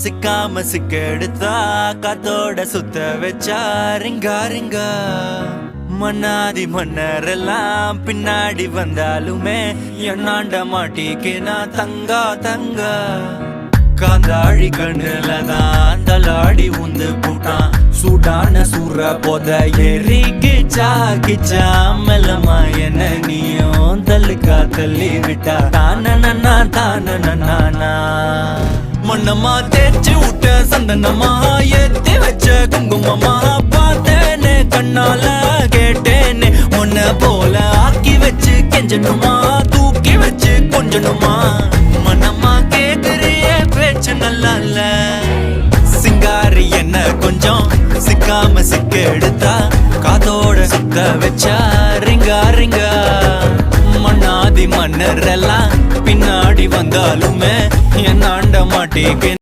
சிக்காம சிக்கெடுத்தா காத்தோட சுத்த வச்சா ரிங்கா ரிங்கா மன்னாதி மன்னரெல்லாம் பின்னாடி வந்தாலுமே என்னாண்ட மாட்டிக்கினா தங்கா தங்கா காந்தாழி கண்ணுலதான் தலாடி உந்து போட்டான் சூடான சூற போத ஏறி கிச்சா கிச்சா மெல்லமா என்ன நீயும் தள்ளுக்கா தள்ளி விட்டா தானனா தானனா மண்ணம்மா தேய்ச்சி விட்ட சந்தனமா ஏத்தி வச்ச குங்குமமா பார்த்தேனே கண்ணால கேட்டேனே உன்ன போல ஆக்கி வச்சு கெஞ்சணுமா தூக்கி வச்சு கொஞ்சணுமா மனமா கேக்குறிய பேச்சு நல்லா இல்ல சிங்காரி என்ன கொஞ்சம் சிக்காம சிக்க எடுத்தா காதோட சுத்த வச்சா ரிங்கா ரிங்கா மண்ணாதி மன்னர் எல்லாம் பின்னாடி வந்தாலுமே என்னாண்ட மாட்டேங்க